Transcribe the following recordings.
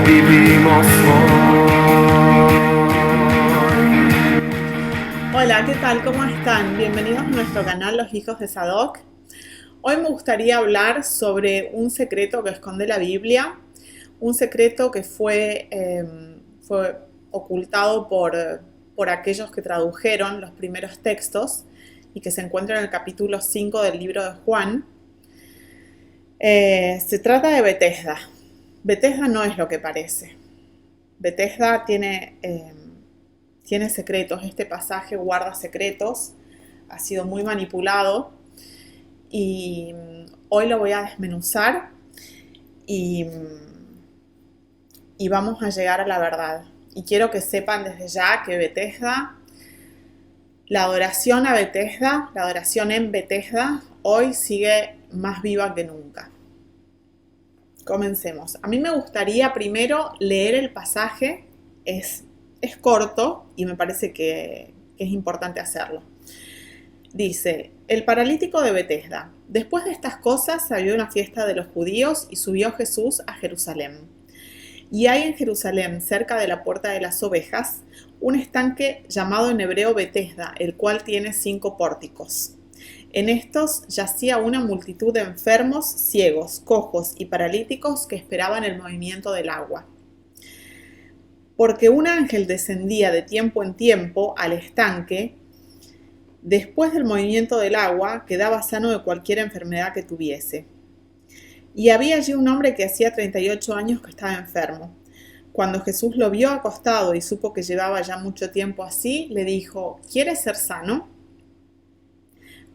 vivimos hoy. Hola, ¿qué tal? ¿Cómo están? Bienvenidos a nuestro canal Los Hijos de Sadoc. Hoy me gustaría hablar sobre un secreto que esconde la Biblia, un secreto que fue ocultado por aquellos que tradujeron los primeros textos y que se encuentra en el capítulo 5 del libro de Juan. Se trata de Betesda. Betesda no es lo que parece. Betesda tiene secretos, este pasaje guarda secretos, ha sido muy manipulado y hoy lo voy a desmenuzar y vamos a llegar a la verdad. Y quiero que sepan desde ya que Betesda, la adoración a Betesda, la adoración en Betesda, hoy sigue más viva que nunca. Comencemos. A mí me gustaría primero leer el pasaje, es corto y me parece que es importante hacerlo. Dice, el paralítico de Betesda. Después de estas cosas salió una fiesta de los judíos y subió Jesús a Jerusalén. Y hay en Jerusalén, cerca de la puerta de las ovejas, un estanque llamado en hebreo Betesda, el cual tiene 5 pórticos. En estos yacía una multitud de enfermos, ciegos, cojos y paralíticos que esperaban el movimiento del agua. Porque un ángel descendía de tiempo en tiempo al estanque, después del movimiento del agua quedaba sano de cualquier enfermedad que tuviese. Y había allí un hombre que hacía 38 años que estaba enfermo. Cuando Jesús lo vio acostado y supo que llevaba ya mucho tiempo así, le dijo, ¿quieres ser sano?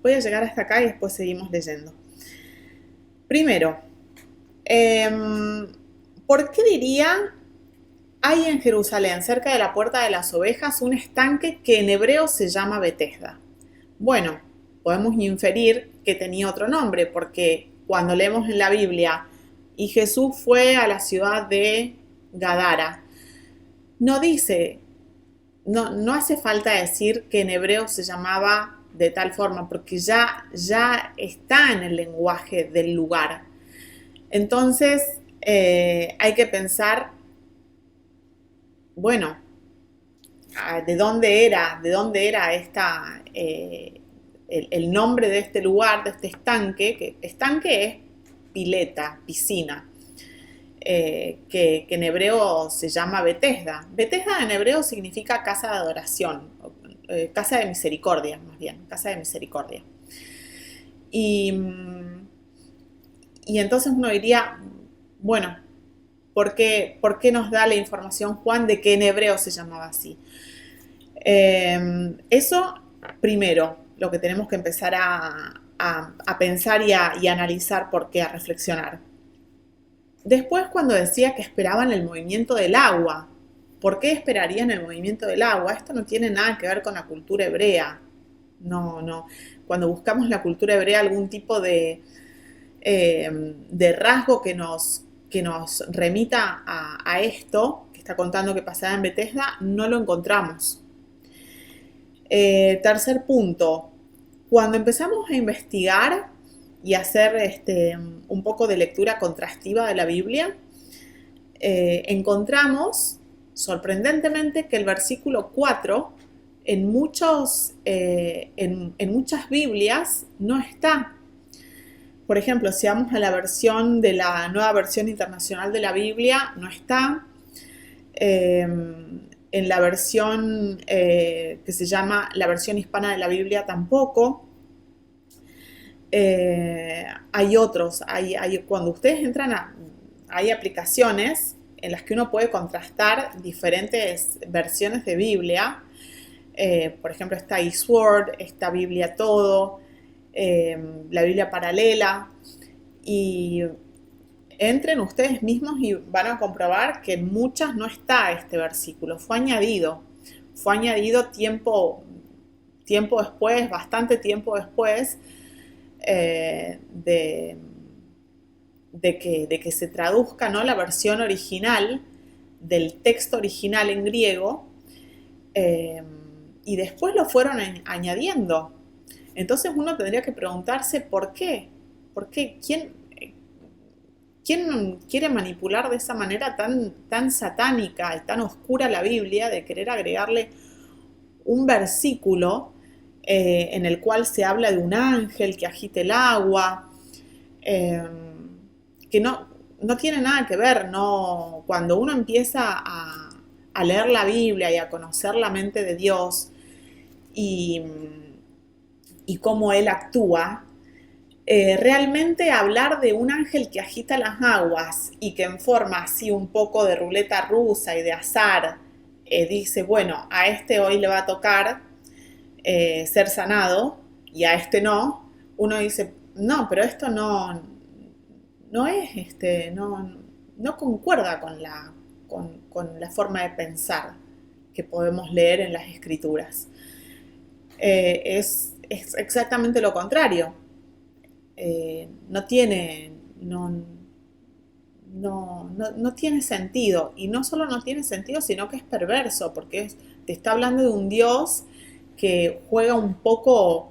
Voy a llegar hasta acá y después seguimos leyendo. Primero, ¿por qué diría hay en Jerusalén, cerca de la puerta de las ovejas, un estanque que en hebreo se llama Betesda? Bueno, podemos inferir que tenía otro nombre, porque cuando leemos en la Biblia, y Jesús fue a la ciudad de Gadara, no dice, no hace falta decir que en hebreo se llamaba de tal forma, porque ya está en el lenguaje del lugar. Entonces, hay que pensar, bueno, ¿de dónde era esta, el nombre de este lugar, de este estanque? Que estanque es pileta, piscina, que en hebreo se llama Betesda. Betesda en hebreo significa casa de adoración, casa de misericordia, más bien, casa de misericordia. Y entonces uno diría, bueno, ¿por qué nos da la información Juan de que en hebreo se llamaba así? Eso primero, lo que tenemos que empezar a pensar y a analizar por qué, a reflexionar. Después, cuando decía que esperaban el movimiento del agua, ¿por qué esperarían el movimiento del agua? Esto no tiene nada que ver con la cultura hebrea. No. Cuando buscamos la cultura hebrea algún tipo de rasgo que nos remita a esto, que está contando que pasaba en Betesda, no lo encontramos. Tercer punto, cuando empezamos a investigar y hacer un poco de lectura contrastiva de la Biblia, encontramos sorprendentemente que el versículo 4 en muchas Biblias no está. Por ejemplo, si vamos a la versión de la Nueva Versión Internacional de la Biblia, no está. En la versión que se llama la versión hispana de la Biblia tampoco. Hay otros, cuando ustedes entran hay aplicaciones en las que uno puede contrastar diferentes versiones de Biblia. Por ejemplo, está eSword, está Biblia Todo, la Biblia Paralela, y entren ustedes mismos y van a comprobar que en muchas no está este versículo, fue añadido tiempo después, bastante tiempo después de que se traduzca, ¿no?, la versión original del texto original en griego, y después lo fueron añadiendo. Entonces uno tendría que preguntarse ¿por qué? ¿Por qué? ¿Quién quiere manipular de esa manera tan satánica y tan oscura la Biblia, de querer agregarle un versículo en el cual se habla de un ángel que agite el agua, eh, que no tiene nada que ver, no, cuando uno empieza a leer la Biblia y a conocer la mente de Dios y, y cómo Él actúa, realmente hablar de un ángel que agita las aguas y que en forma así un poco de ruleta rusa y de azar dice, bueno, a este hoy le va a tocar ser sanado y a este no, uno dice, no, pero esto no es, no concuerda con la forma de pensar que podemos leer en las escrituras. Es exactamente lo contrario. No tiene, no tiene sentido. Y no solo no tiene sentido, sino que es perverso, porque te está hablando de un Dios que juega un poco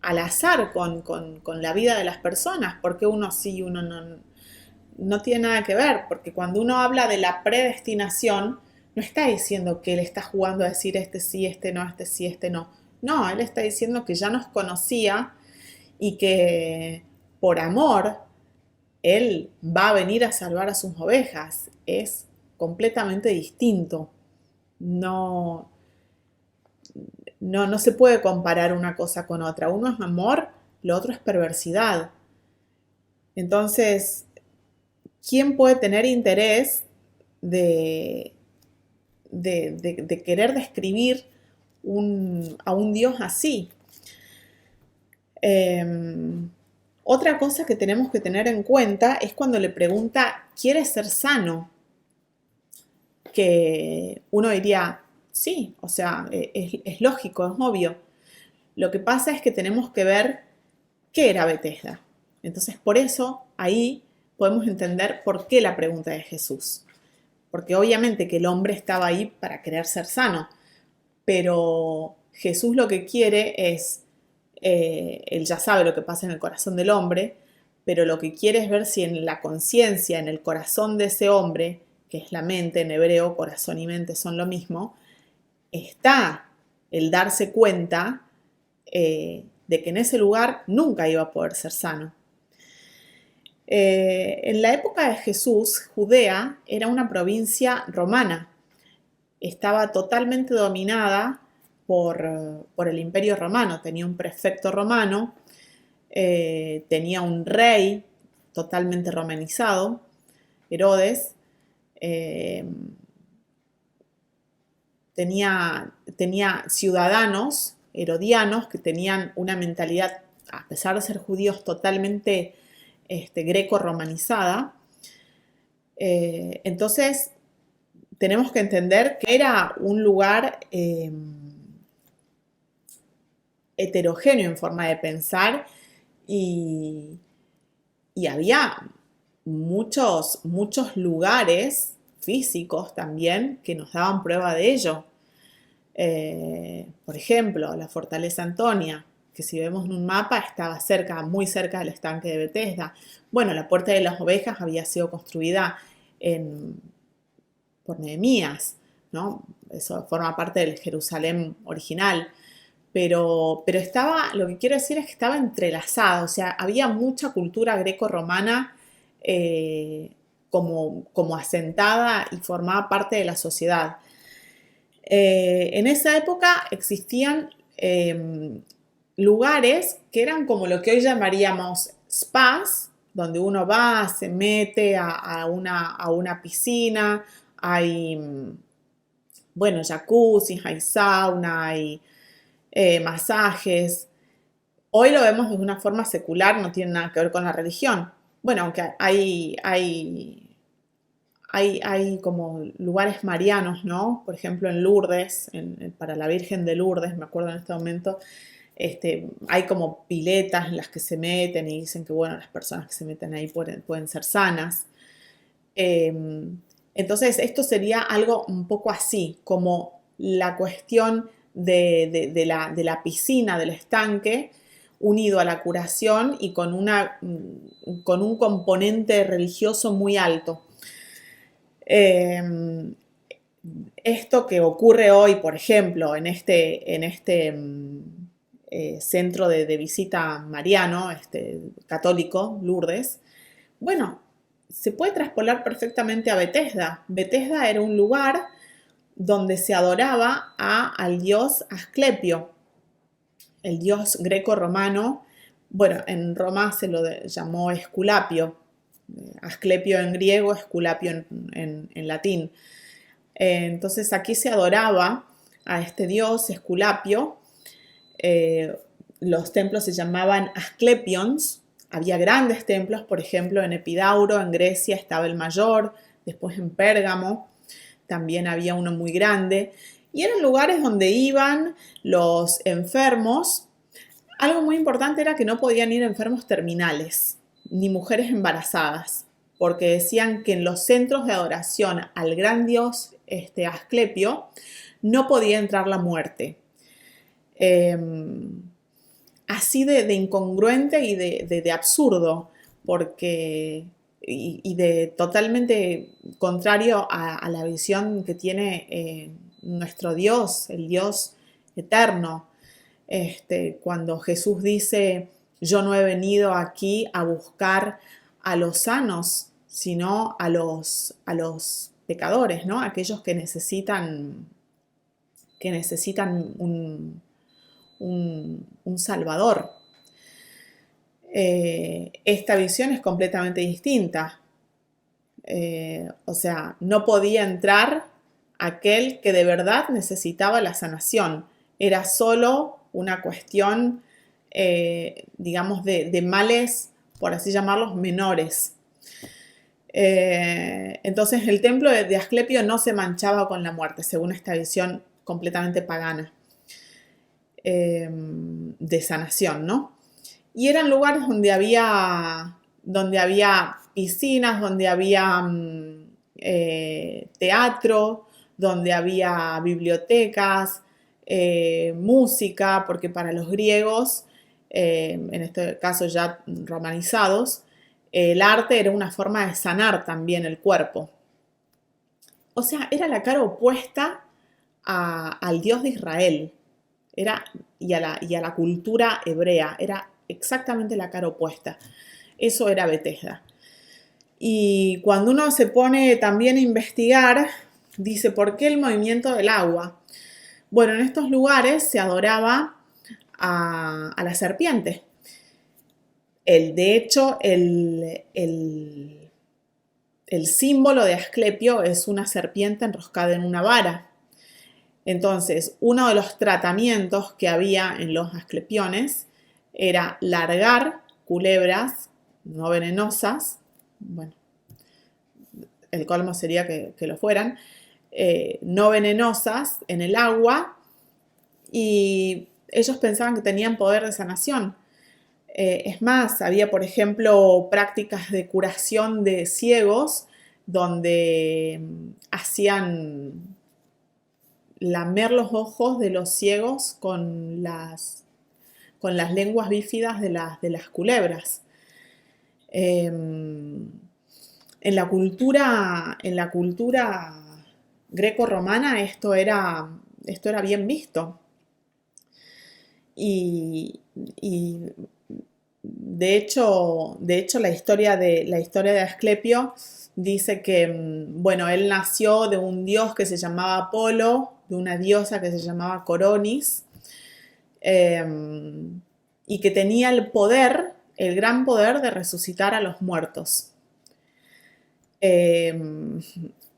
al azar con la vida de las personas, porque uno sí y uno no tiene nada que ver, porque cuando uno habla de la predestinación, no está diciendo que él está jugando a decir este sí, este no, este sí, este no. No, él está diciendo que ya nos conocía y que por amor él va a venir a salvar a sus ovejas. Es completamente distinto. No, no se puede comparar una cosa con otra. Uno es amor, lo otro es perversidad. Entonces, ¿quién puede tener interés de, de querer describir a un Dios así? Otra cosa que tenemos que tener en cuenta es cuando le pregunta, ¿quieres ser sano? Que uno diría, sí, o sea, es lógico, es obvio. Lo que pasa es que tenemos que ver qué era Betesda. Entonces, por eso ahí podemos entender por qué la pregunta de Jesús. Porque obviamente que el hombre estaba ahí para querer ser sano, pero Jesús lo que quiere es, él ya sabe lo que pasa en el corazón del hombre, pero lo que quiere es ver si en la conciencia, en el corazón de ese hombre, que es la mente, en hebreo, corazón y mente son lo mismo, está el darse cuenta de que en ese lugar nunca iba a poder ser sano. En la época de Jesús, Judea era una provincia romana. Estaba totalmente dominada por el Imperio Romano. Tenía un prefecto romano, tenía un rey totalmente romanizado, Herodes, eh, tenía ciudadanos herodianos que tenían una mentalidad, a pesar de ser judíos, totalmente greco-romanizada. Entonces, tenemos que entender que era un lugar heterogéneo en forma de pensar y había muchos lugares físicos también que nos daban prueba de ello. Por ejemplo, la Fortaleza Antonia, que si vemos en un mapa estaba muy cerca del estanque de Betesda. Bueno, la Puerta de las Ovejas había sido construida por Nehemías, ¿no? Eso forma parte del Jerusalén original. Pero estaba, lo que quiero decir es que estaba entrelazado, o sea, había mucha cultura greco-romana como asentada y formaba parte de la sociedad. En esa época existían lugares que eran como lo que hoy llamaríamos spas, donde uno va, se mete a una piscina, hay, bueno, jacuzzi, hay sauna, hay masajes. Hoy lo vemos de una forma secular, no tiene nada que ver con la religión. Bueno, aunque hay como lugares marianos, ¿no? Por ejemplo, en Lourdes, para la Virgen de Lourdes, me acuerdo en este momento, hay como piletas en las que se meten y dicen que, bueno, las personas que se meten ahí pueden ser sanas. Entonces, esto sería algo un poco así, como la cuestión de la piscina, del estanque, unido a la curación y con un componente religioso muy alto. Esto que ocurre hoy, por ejemplo, en este centro de visita mariano, católico, Lourdes, bueno, se puede traspolar perfectamente a Betesda. Betesda era un lugar donde se adoraba al dios Asclepio, el dios greco-romano. Bueno, en Roma se lo llamó Esculapio, Asclepio en griego, Esculapio en latín. Entonces aquí se adoraba a este dios Esculapio. Los templos se llamaban Asclepions. Había grandes templos, por ejemplo, en Epidauro, en Grecia, estaba el mayor, después en Pérgamo también había uno muy grande, y eran lugares donde iban los enfermos. Algo muy importante era que no podían ir enfermos terminales, ni mujeres embarazadas, porque decían que en los centros de adoración al gran dios Asclepio no podía entrar la muerte. Así de incongruente y de absurdo, porque y de totalmente contrario a la visión que tiene nuestro Dios, el Dios eterno. Cuando Jesús dice, yo no he venido aquí a buscar a los sanos, sino a los pecadores, ¿no? Aquellos que necesitan un salvador. Esta visión es completamente distinta. O sea, no podía entrar aquel que de verdad necesitaba la sanación. Era solo una cuestión, digamos, de males, por así llamarlos, menores. Entonces el templo de Asclepio no se manchaba con la muerte, según esta visión completamente pagana de sanación, ¿no? Y eran lugares donde había piscinas, donde había teatro, donde había bibliotecas, música, porque para los griegos, en este caso ya romanizados, el arte era una forma de sanar también el cuerpo. O sea, era la cara opuesta al Dios de Israel y a la cultura hebrea. Era exactamente la cara opuesta. Eso era Betesda. Y cuando uno se pone también a investigar, dice, ¿por qué el movimiento del agua? Bueno, en estos lugares se adoraba a la serpiente. De hecho, el símbolo de Asclepio es una serpiente enroscada en una vara. Entonces, uno de los tratamientos que había en los asclepiones era largar culebras no venenosas, bueno, el colmo sería que lo fueran, no venenosas en el agua, y ellos pensaban que tenían poder de sanación. Es más, había, por ejemplo, prácticas de curación de ciegos donde hacían lamer los ojos de los ciegos con las lenguas bífidas de las culebras. En la cultura greco-romana esto era bien visto. Y de hecho la historia de Asclepio dice que, bueno, él nació de un dios que se llamaba Apolo, de una diosa que se llamaba Coronis, y que tenía el gran poder de resucitar a los muertos.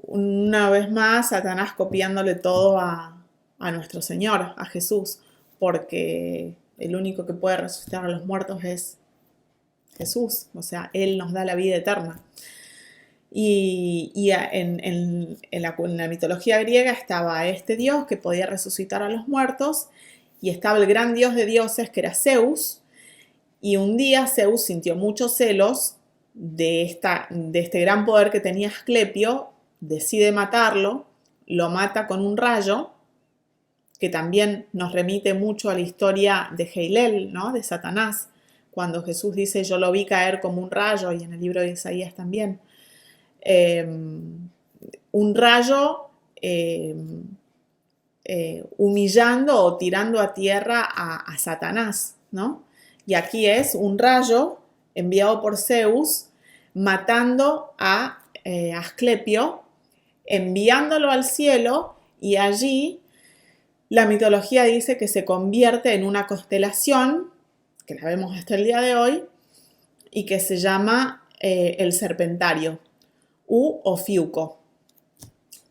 Una vez más, Satanás copiándole todo a nuestro Señor, a Jesús, porque el único que puede resucitar a los muertos es Jesús, o sea, Él nos da la vida eterna. Y en la mitología griega estaba este dios que podía resucitar a los muertos, y estaba el gran dios de dioses que era Zeus, y un día Zeus sintió muchos celos de este gran poder que tenía Asclepio, decide matarlo, lo mata con un rayo, que también nos remite mucho a la historia de Heilel, ¿no? De Satanás, cuando Jesús dice yo lo vi caer como un rayo, y en el libro de Isaías también. Un rayo humillando o tirando a tierra a Satanás, ¿no? Y aquí es un rayo enviado por Zeus matando a Asclepio, enviándolo al cielo, y allí la mitología dice que se convierte en una constelación, que la vemos hasta el día de hoy, y que se llama el Serpentario, u Ofiuco.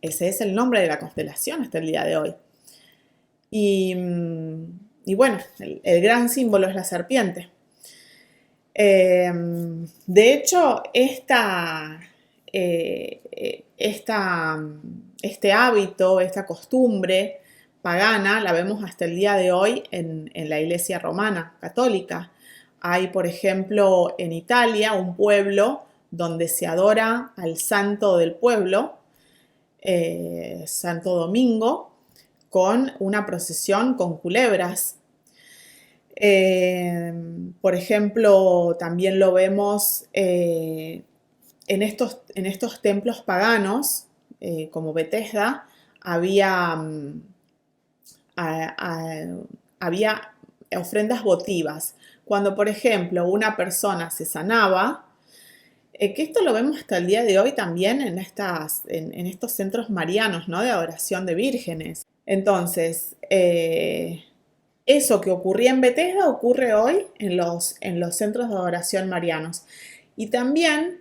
Ese es el nombre de la constelación hasta el día de hoy. Y bueno, el gran símbolo es la serpiente. De hecho, este hábito, esta costumbre pagana, la vemos hasta el día de hoy en la Iglesia romana católica. Hay, por ejemplo, en Italia, un pueblo donde se adora al santo del pueblo, Santo Domingo, con una procesión con culebras. Por ejemplo, también lo vemos en estos templos paganos, como Bethesda, había ofrendas votivas. Cuando, por ejemplo, una persona se sanaba, que esto lo vemos hasta el día de hoy también en estos centros marianos, ¿no? De adoración de vírgenes. Entonces, eso que ocurría en Bethesda ocurre hoy en los centros de adoración marianos. Y también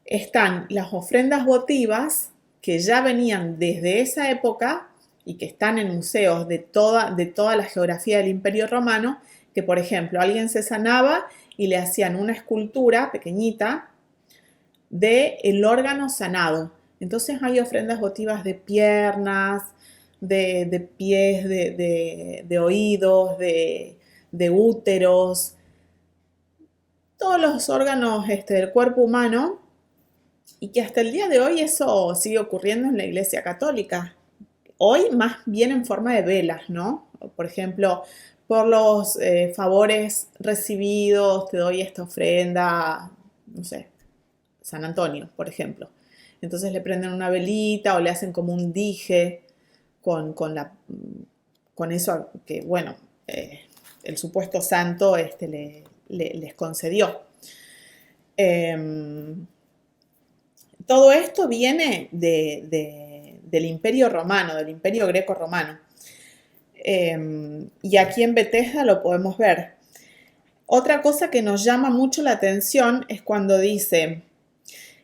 están las ofrendas votivas que ya venían desde esa época y que están en museos de toda la geografía del Imperio Romano, que por ejemplo alguien se sanaba y le hacían una escultura pequeñita del órgano sanado. Entonces hay ofrendas votivas de piernas, de pies, de oídos, de úteros, todos los órganos del cuerpo humano, y que hasta el día de hoy eso sigue ocurriendo en la Iglesia Católica. Hoy más bien en forma de velas, ¿no? Por ejemplo, por los favores recibidos, te doy esta ofrenda, no sé, San Antonio, por ejemplo. Entonces le prenden una velita o le hacen como un dije con eso que, bueno, el supuesto santo les concedió. Todo esto viene del Imperio Romano, del Imperio Greco-Romano. Y aquí en Bethesda lo podemos ver. Otra cosa que nos llama mucho la atención es cuando dice,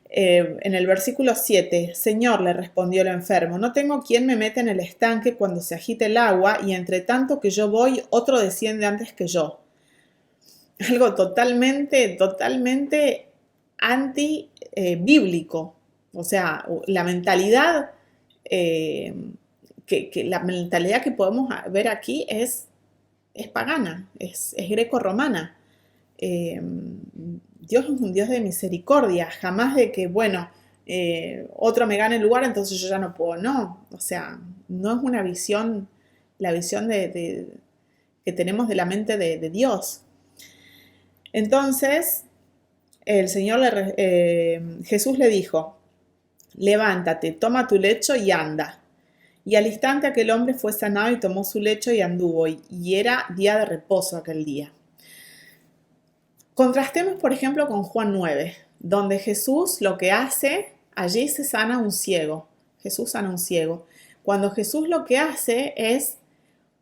en el versículo 7, Señor, le respondió el enfermo, no tengo quien me meta en el estanque cuando se agite el agua, y entre tanto que yo voy, otro desciende antes que yo. Algo totalmente anti-bíblico. O sea, la mentalidad la mentalidad que podemos ver aquí es pagana, es greco-romana. Dios es un Dios de misericordia, jamás de que, bueno, otro me gane el lugar, entonces yo ya no puedo. No, o sea, no es una visión, la visión que tenemos de la mente de Dios. Entonces, Jesús le dijo, levántate, toma tu lecho y anda. Y al instante aquel hombre fue sanado y tomó su lecho y anduvo, y era día de reposo aquel día. Contrastemos, por ejemplo, con Juan 9, donde Jesús lo que hace, allí se sana un ciego. Jesús sana un ciego. Cuando Jesús lo que hace es,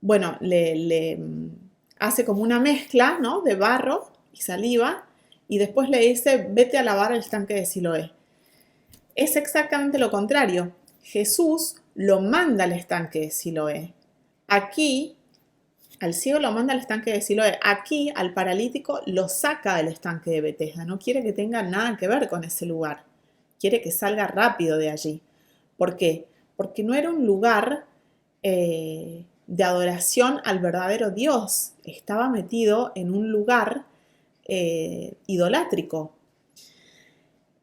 bueno, le hace como una mezcla, ¿no?, de barro y saliva, y después le dice, vete a lavar el estanque de Siloé. Es exactamente lo contrario. Jesús lo manda al estanque de Siloé. Aquí, al ciego lo manda al estanque de Siloé. Aquí, al paralítico lo saca del estanque de Bethesda. No quiere que tenga nada que ver con ese lugar. Quiere que salga rápido de allí. ¿Por qué? Porque no era un lugar de adoración al verdadero Dios. Estaba metido en un lugar idolátrico.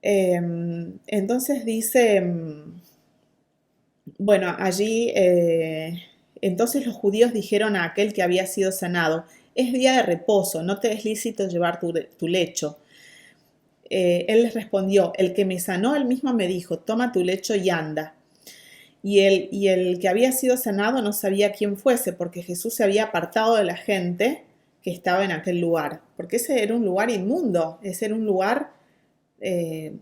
Entonces dice, bueno, allí Entonces los judíos dijeron a aquel que había sido sanado: es día de reposo, no te es lícito llevar tu lecho. Él les respondió: el que me sanó, él mismo me dijo: toma tu lecho y anda. Y el que había sido sanado no sabía quién fuese, porque Jesús se había apartado de la gente que estaba en aquel lugar, porque ese era un lugar inmundo, ese era un lugar de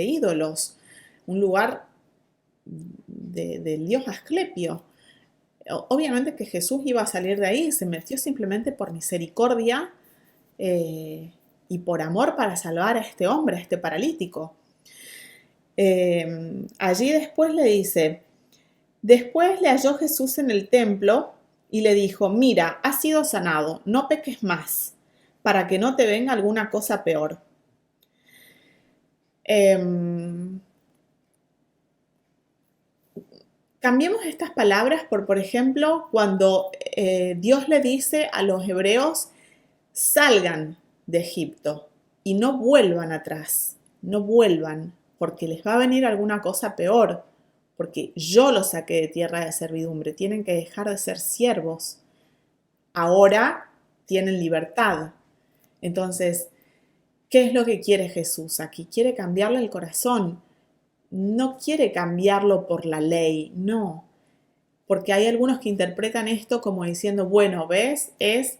ídolos, un lugar del dios Asclepio. Obviamente que Jesús iba a salir de ahí, se metió simplemente por misericordia y por amor para salvar a este hombre, a este paralítico. Allí después le dice: después le halló Jesús en el templo y le dijo: mira, has sido sanado, no peques más, para que no te venga alguna cosa peor. Cambiemos estas palabras por ejemplo, cuando Dios le dice a los hebreos: salgan de Egipto y no vuelvan atrás, no vuelvan, porque les va a venir alguna cosa peor, porque yo los saqué de tierra de servidumbre, tienen que dejar de ser siervos, ahora tienen libertad. Entonces, ¿qué es lo que quiere Jesús aquí? Quiere cambiarle el corazón, no quiere cambiarlo por la ley, no, porque hay algunos que interpretan esto como diciendo: bueno, ¿ves? Es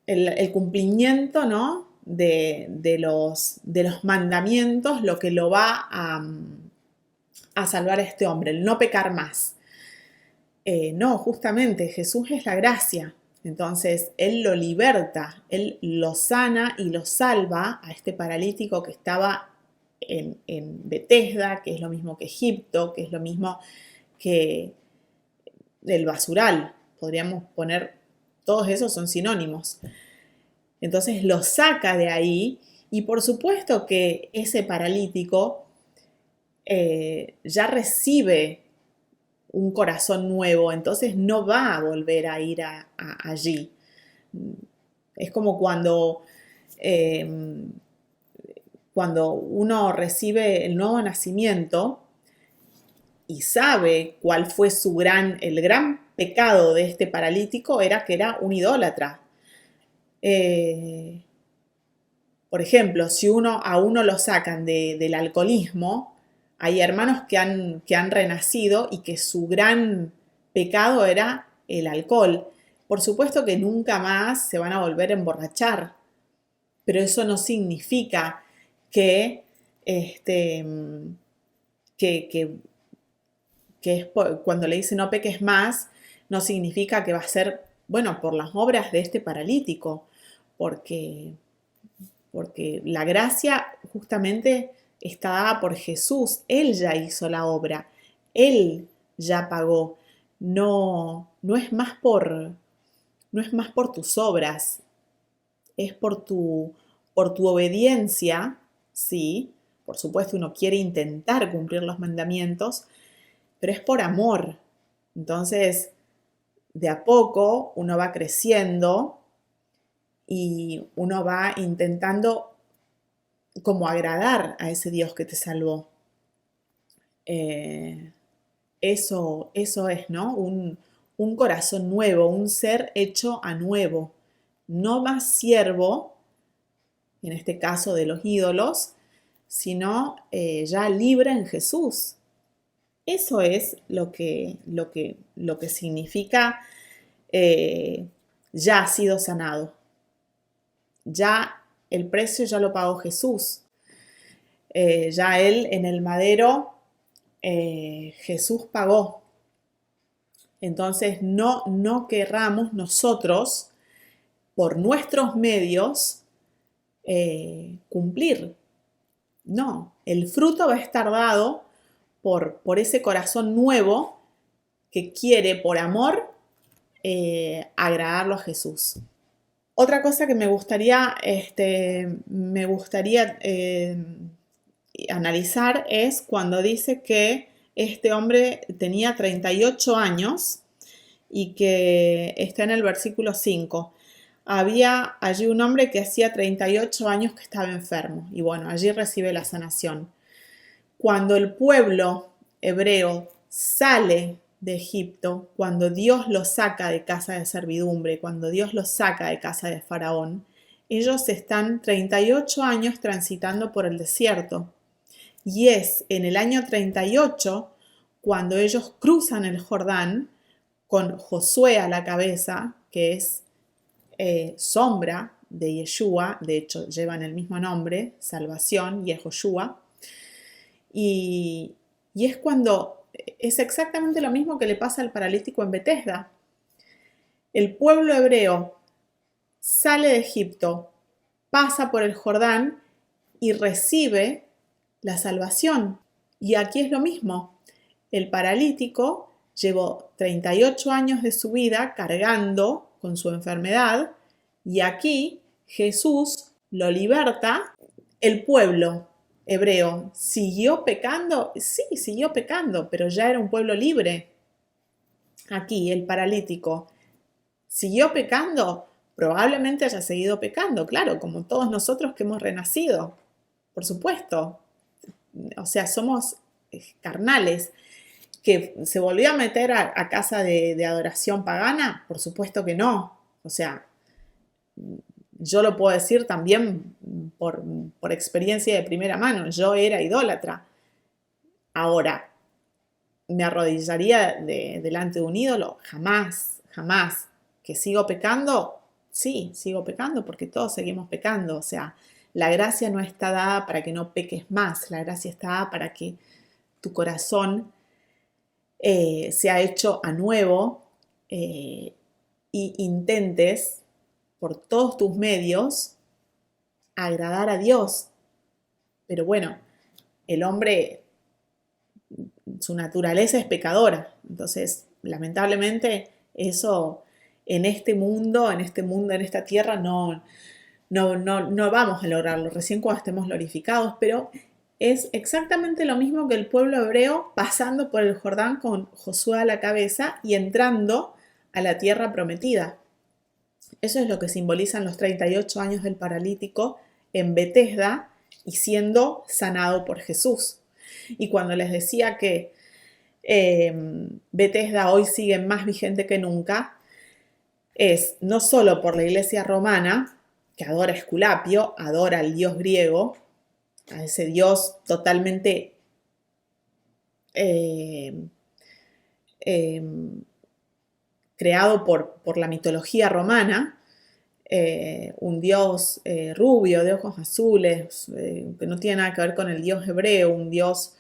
el cumplimiento, ¿no?, de los mandamientos lo que lo va a salvar a este hombre, el no pecar más. No, justamente Jesús es la gracia. Entonces Él lo liberta, Él lo sana y lo salva a este paralítico que estaba en Betesda, que es lo mismo que Egipto, que es lo mismo que el basural. Podríamos poner, todos esos son sinónimos. Entonces lo saca de ahí y por supuesto que ese paralítico ya recibe un corazón nuevo, entonces no va a volver a ir allí. Es como cuando uno recibe el nuevo nacimiento y sabe cuál fue el gran pecado de este paralítico, era que era un idólatra. Por ejemplo, si a uno lo sacan del alcoholismo, hay hermanos que han renacido y que su gran pecado era el alcohol. Por supuesto que nunca más se van a volver a emborrachar, pero eso no significa que cuando le dice no peques más, no significa que va a ser, bueno, por las obras de este paralítico, porque la gracia justamente está dada por Jesús. Él ya hizo la obra, Él ya pagó. No es más por tus obras, es por tu obediencia, sí. Por supuesto, uno quiere intentar cumplir los mandamientos, pero es por amor. Entonces, de a poco uno va creciendo y uno va intentando como agradar a ese Dios que te salvó. Eso es, ¿no? Un corazón nuevo, un ser hecho a nuevo. No más siervo, en este caso de los ídolos, sino ya libre en Jesús. Eso es lo que significa ya ha sido sanado. Ya el precio ya lo pagó Jesús. Ya Él en el madero, Jesús pagó. Entonces no querramos nosotros, por nuestros medios, cumplir. No, el fruto va a estar dado por ese corazón nuevo que quiere, por amor, agradarlo a Jesús. Otra cosa que me gustaría analizar es cuando dice que este hombre tenía 38 años y que está en el versículo 5. Había allí un hombre que hacía 38 años que estaba enfermo y bueno, allí recibe la sanación. Cuando el pueblo hebreo sale de Egipto, cuando Dios los saca de casa de servidumbre, cuando Dios los saca de casa de Faraón, ellos están 38 años transitando por el desierto. Y es en el año 38 cuando ellos cruzan el Jordán con Josué a la cabeza, que es sombra de Yeshua, de hecho llevan el mismo nombre, salvación, Yehoshua, y es cuando es exactamente lo mismo que le pasa al paralítico en Betesda. El pueblo hebreo sale de Egipto, pasa por el Jordán y recibe la salvación. Y aquí es lo mismo. El paralítico llevó 38 años de su vida cargando con su enfermedad y aquí Jesús lo liberta. El pueblo hebreo siguió pecando, sí, siguió pecando, pero ya era un pueblo libre. Aquí el paralítico siguió pecando, probablemente haya seguido pecando, claro, como todos nosotros que hemos renacido, por supuesto. O sea, somos carnales. ¿Que se volvió a meter a casa de adoración pagana? Por supuesto que no. O sea, yo lo puedo decir también por experiencia de primera mano. Yo era idólatra. Ahora, ¿me arrodillaría delante de un ídolo? Jamás, jamás. ¿Que sigo pecando? Sí, sigo pecando porque todos seguimos pecando. O sea, la gracia no está dada para que no peques más. La gracia está dada para que tu corazón sea hecho a nuevo y intentes por todos tus medios agradar a Dios. Pero bueno, el hombre, su naturaleza es pecadora. Entonces, lamentablemente, eso en este mundo, en esta tierra, no vamos a lograrlo. Recién cuando estemos glorificados, pero es exactamente lo mismo que el pueblo hebreo pasando por el Jordán con Josué a la cabeza y entrando a la tierra prometida. Eso es lo que simbolizan los 38 años del paralítico en Betesda y siendo sanado por Jesús. Y cuando les decía que Betesda hoy sigue más vigente que nunca, es no solo por la iglesia romana, que adora a Esculapio, adora al dios griego, a ese dios totalmente creado por la mitología romana, un dios rubio, de ojos azules, que no tiene nada que ver con el dios hebreo, un dios,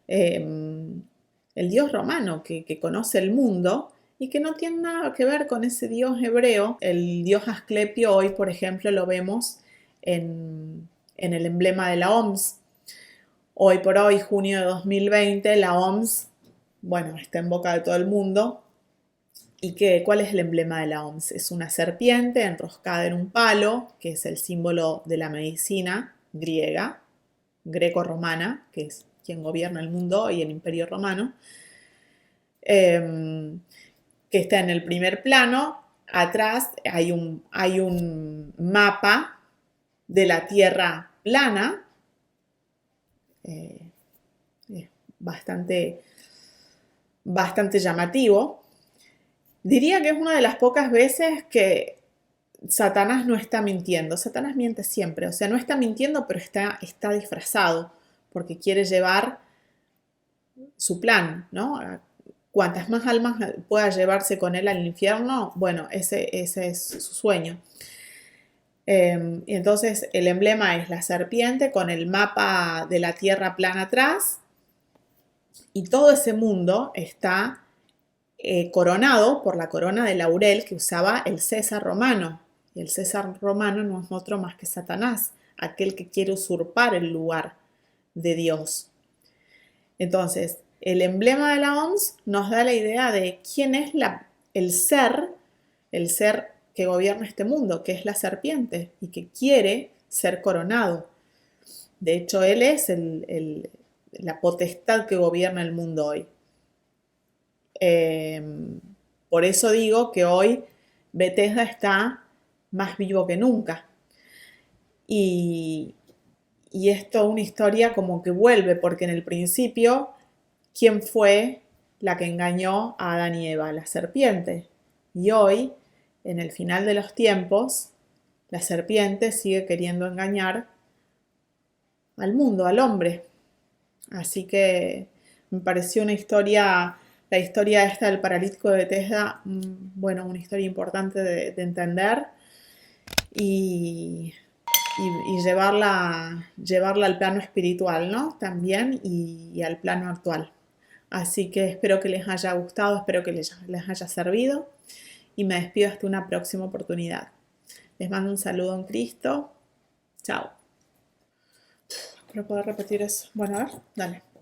el dios romano que conoce el mundo y que no tiene nada que ver con ese dios hebreo. El dios Asclepio hoy, por ejemplo, lo vemos en el emblema de la OMS. Hoy por hoy, junio de 2020, la OMS, bueno, está en boca de todo el mundo. ¿Y cuál es el emblema de la OMS? Es una serpiente enroscada en un palo, que es el símbolo de la medicina griega, greco-romana, que es quien gobierna el mundo y el Imperio Romano, que está en el primer plano. Atrás hay un mapa de la Tierra plana, bastante llamativo. Diría que es una de las pocas veces que Satanás no está mintiendo. Satanás miente siempre, o sea, no está mintiendo, pero está disfrazado, porque quiere llevar su plan, ¿no? Cuantas más almas pueda llevarse con él al infierno, bueno, ese es su sueño. Y entonces el emblema es la serpiente con el mapa de la tierra plana atrás, y todo ese mundo está coronado por la corona de laurel que usaba el César romano. Y el César romano no es otro más que Satanás, aquel que quiere usurpar el lugar de Dios. Entonces, el emblema de la OMS nos da la idea de quién es el ser que gobierna este mundo, que es la serpiente y que quiere ser coronado. De hecho, él es la potestad que gobierna el mundo hoy. Por eso digo que hoy Betesda está más vivo que nunca. Y es toda una historia como que vuelve, porque en el principio, ¿quién fue la que engañó a Adán y Eva, la serpiente. Y hoy, en el final de los tiempos, la serpiente sigue queriendo engañar al mundo, al hombre. Así que me pareció una historia, la historia esta del paralítico de Bethesda, bueno, una historia importante de entender y, y llevarla al plano espiritual, ¿no? También y al plano actual. Así que espero que les haya gustado, espero que les haya servido y me despido hasta una próxima oportunidad. Les mando un saludo en Cristo. Chao. Espero poder repetir eso. Bueno, a ver, dale.